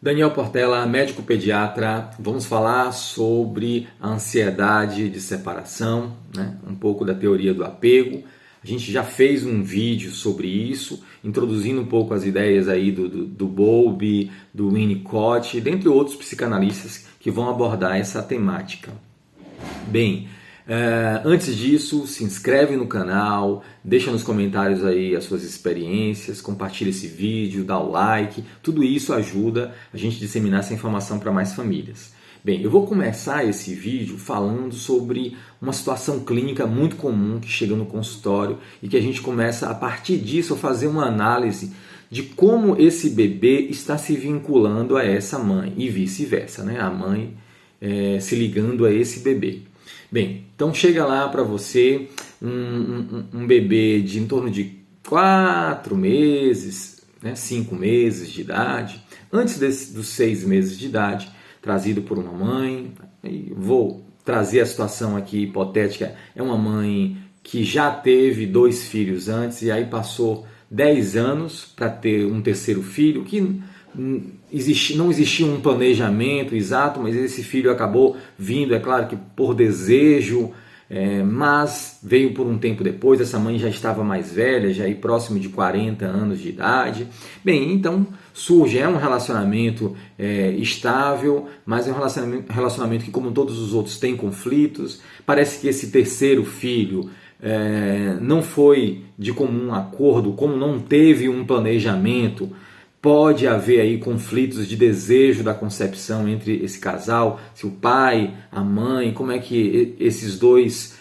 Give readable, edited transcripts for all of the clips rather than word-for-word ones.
Daniel Portela, médico pediatra. Vamos falar sobre a ansiedade de separação, né? Um pouco da teoria do apego. A gente já fez um vídeo sobre isso, introduzindo um pouco as ideias aí do Bowlby, do Winnicott, dentre outros psicanalistas que vão abordar essa temática. Bem, antes disso, se inscreve no canal, deixa nos comentários aí as suas experiências, compartilha esse vídeo, dá o like, tudo isso ajuda a gente a disseminar essa informação para mais famílias. Bem, eu vou começar esse vídeo falando sobre uma situação clínica muito comum que chega no consultório e que a gente começa a partir disso a fazer uma análise de como esse bebê está se vinculando a essa mãe e vice-versa, né? A mãe se ligando a esse bebê. Bem, então chega lá para você um bebê de em torno de 4 meses, né, 5 meses de idade, antes dos 6 meses de idade, trazido por uma mãe. Vou trazer a situação aqui hipotética, é uma mãe que já teve 2 filhos antes e aí passou 10 anos para ter um terceiro filho, que não existia um planejamento exato, mas esse filho acabou vindo, é claro que por desejo, mas veio por um tempo depois. Essa mãe já estava mais velha, já próximo de 40 anos de idade. Bem, então surge, um relacionamento estável, mas é um relacionamento que, como todos os outros, tem conflitos. Parece que esse terceiro filho não foi de comum acordo, como não teve um planejamento. Pode haver aí conflitos de desejo da concepção entre esse casal, se o pai, a mãe, como é que esses dois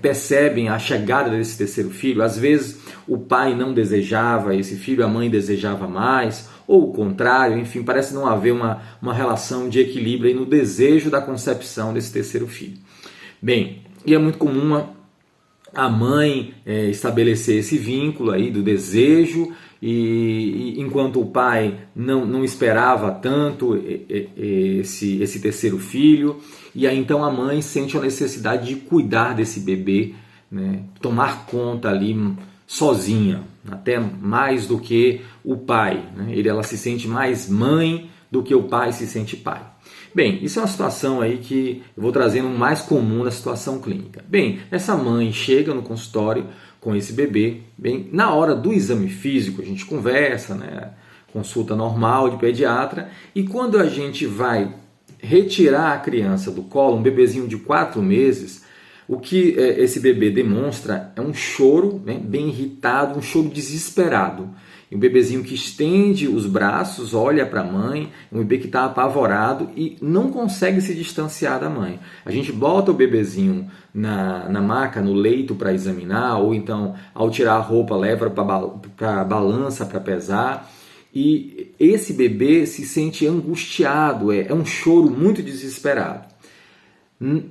percebem a chegada desse terceiro filho. Às vezes o pai não desejava esse filho, a mãe desejava mais, ou o contrário, enfim, parece não haver uma relação de equilíbrio aí no desejo da concepção desse terceiro filho. Bem, e é muito comum a mãe estabelecer esse vínculo aí do desejo, e enquanto o pai não esperava tanto esse terceiro filho, e aí então a mãe sente a necessidade de cuidar desse bebê, né, tomar conta ali sozinha, até mais do que o pai, né? Ela se sente mais mãe do que o pai se sente pai. Bem, isso é uma situação aí que eu vou trazendo mais comum na situação clínica. Bem, essa mãe chega no consultório com esse bebê. Bem, na hora do exame físico a gente conversa, né? Consulta normal de pediatra, e quando a gente vai retirar a criança do colo, um bebezinho de 4 meses, o que esse bebê demonstra é um choro, né, bem irritado, um choro desesperado. E um bebezinho que estende os braços, olha para a mãe, um bebê que está apavorado e não consegue se distanciar da mãe. A gente bota o bebezinho na maca, no leito para examinar, ou então ao tirar a roupa leva para a balança para pesar. E esse bebê se sente angustiado, é um choro muito desesperado.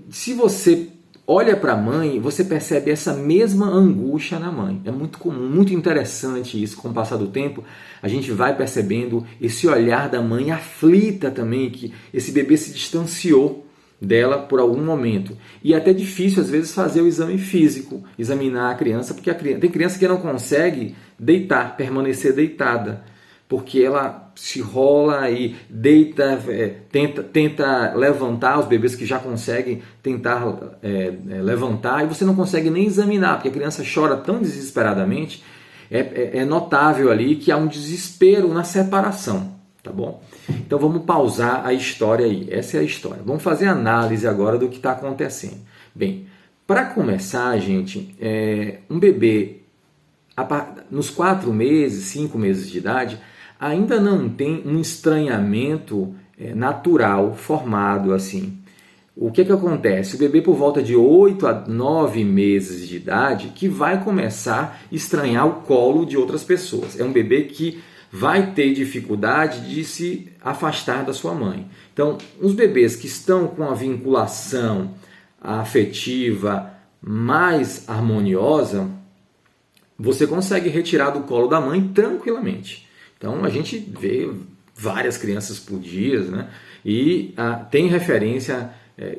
Se você olha para a mãe, você percebe essa mesma angústia na mãe. É muito comum, muito interessante isso. Com o passar do tempo, a gente vai percebendo esse olhar da mãe aflita também, que esse bebê se distanciou dela por algum momento. E é até difícil, às vezes, fazer o exame físico, examinar a criança, porque tem criança que não consegue deitar, permanecer deitada, porque ela se rola e deita, tenta levantar, os bebês que já conseguem tentar levantar, e você não consegue nem examinar, porque a criança chora tão desesperadamente. É notável ali que há um desespero na separação, tá bom? Então vamos pausar a história aí, essa é a história. Vamos fazer análise agora do que está acontecendo. Bem, para começar, gente, um bebê nos 4 meses, 5 meses de idade, ainda não tem um estranhamento natural formado assim. O que acontece? O bebê por volta de 8 a 9 meses de idade que vai começar a estranhar o colo de outras pessoas. É um bebê que vai ter dificuldade de se afastar da sua mãe. Então, os bebês que estão com a vinculação afetiva mais harmoniosa, você consegue retirar do colo da mãe tranquilamente. Então a gente vê várias crianças por dia, né? E tem referência,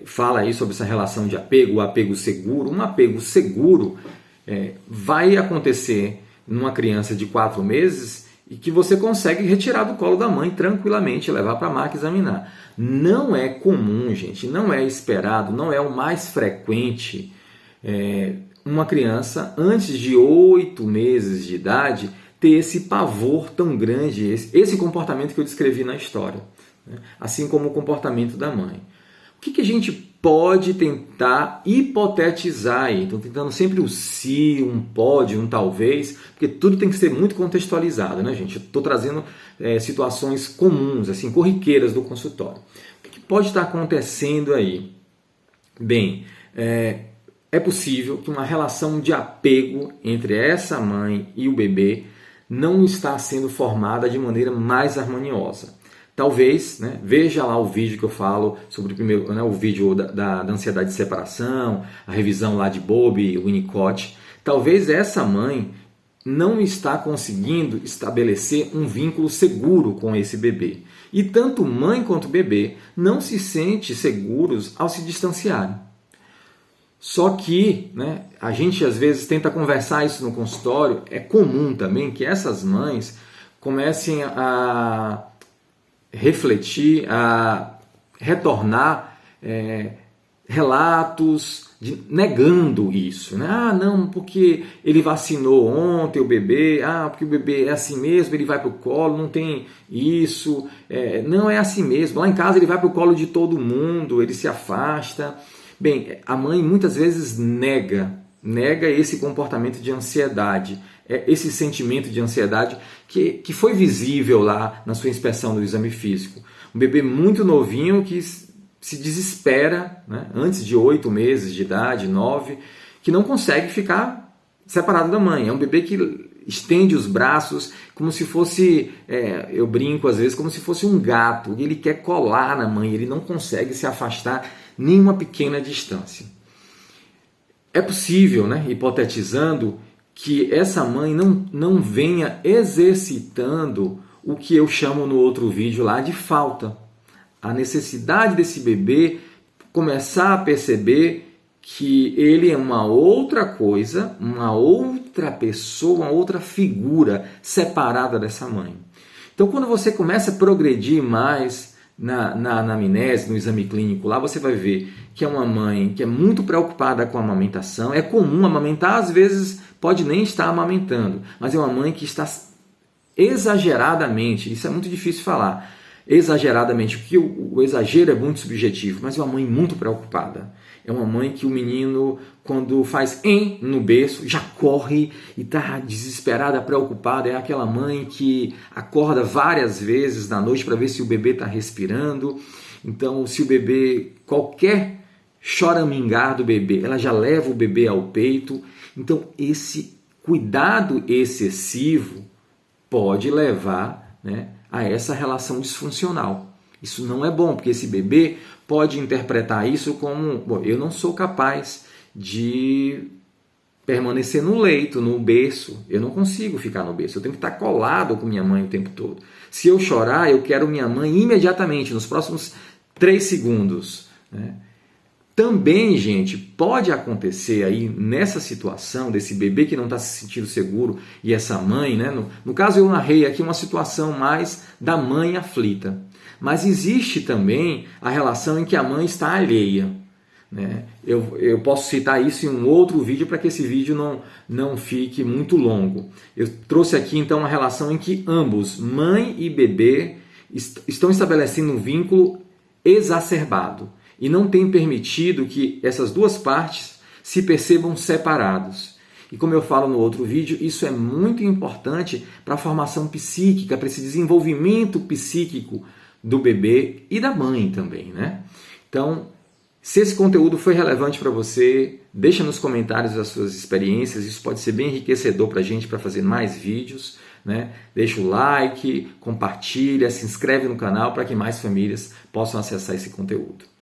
fala aí sobre essa relação de apego, o apego seguro. Um apego seguro vai acontecer numa criança de 4 meses e que você consegue retirar do colo da mãe tranquilamente e levar para a maca examinar. Não é comum, gente, não é esperado, não é o mais frequente uma criança antes de 8 meses de idade ter esse pavor tão grande, esse comportamento que eu descrevi na história, né? Assim como o comportamento da mãe. O que a gente pode tentar hipotetizar aí? Estou tentando sempre o se, um pode, um talvez, porque tudo tem que ser muito contextualizado, né, gente? Estou trazendo situações comuns, assim, corriqueiras do consultório. O que pode estar acontecendo aí? Bem, é possível que uma relação de apego entre essa mãe e o bebê não está sendo formada de maneira mais harmoniosa. Talvez, né, veja lá o vídeo que eu falo sobre o vídeo da ansiedade de separação, a revisão lá de Bowlby e Winnicott. Talvez essa mãe não está conseguindo estabelecer um vínculo seguro com esse bebê. E tanto mãe quanto bebê não se sentem seguros ao se distanciarem. Só que, né, a gente às vezes tenta conversar isso no consultório. É comum também que essas mães comecem a refletir, a retornar relatos negando isso, né? Ah, não, porque ele vacinou ontem o bebê, porque o bebê é assim mesmo, ele vai para o colo, não tem isso, não é assim mesmo, lá em casa ele vai para o colo de todo mundo, ele se afasta. Bem, a mãe muitas vezes nega esse comportamento de ansiedade, esse sentimento de ansiedade que foi visível lá na sua inspeção do exame físico. Um bebê muito novinho que se desespera, né, antes de 8 meses de idade, 9, que não consegue ficar separado da mãe. É um bebê que estende os braços como se fosse, eu brinco às vezes, como se fosse um gato. E ele quer colar na mãe, ele não consegue se afastar nem uma pequena distância. É possível, né, hipotetizando, que essa mãe não venha exercitando o que eu chamo no outro vídeo lá de falta. A necessidade desse bebê começar a perceber que ele é uma outra coisa, uma outra pessoa, uma outra figura separada dessa mãe. Então, quando você começa a progredir mais na anamnese, no exame clínico, lá você vai ver que é uma mãe que é muito preocupada com a amamentação. É comum amamentar, às vezes pode nem estar amamentando, mas é uma mãe que está exageradamente, isso é muito difícil falar, exageradamente, porque o exagero é muito subjetivo, mas é uma mãe muito preocupada. É uma mãe que o menino, quando faz no berço, já corre e está desesperada, preocupada. É aquela mãe que acorda várias vezes na noite para ver se o bebê está respirando. Então, se o bebê, qualquer choramingar do bebê, ela já leva o bebê ao peito. Então, esse cuidado excessivo pode levar, né, a essa relação disfuncional. Isso não é bom, porque esse bebê pode interpretar isso como, eu não sou capaz de permanecer no leito, no berço. Eu não consigo ficar no berço, eu tenho que estar colado com minha mãe o tempo todo. Se eu chorar, eu quero minha mãe imediatamente, nos próximos 3 segundos. Né? Também, gente, pode acontecer aí nessa situação desse bebê que não está se sentindo seguro e essa mãe, né? No caso eu narrei aqui uma situação mais da mãe aflita, mas existe também a relação em que a mãe está alheia, né? Eu posso citar isso em um outro vídeo para que esse vídeo não fique muito longo. Eu trouxe aqui então uma relação em que ambos, mãe e bebê, estão estabelecendo um vínculo exacerbado e não tem permitido que essas duas partes se percebam separados. E como eu falo no outro vídeo, isso é muito importante para a formação psíquica, para esse desenvolvimento psíquico do bebê e da mãe também, né? Então, se esse conteúdo foi relevante para você, deixa nos comentários as suas experiências, isso pode ser bem enriquecedor para a gente, para fazer mais vídeos, né? Deixa o like, compartilha, se inscreve no canal para que mais famílias possam acessar esse conteúdo.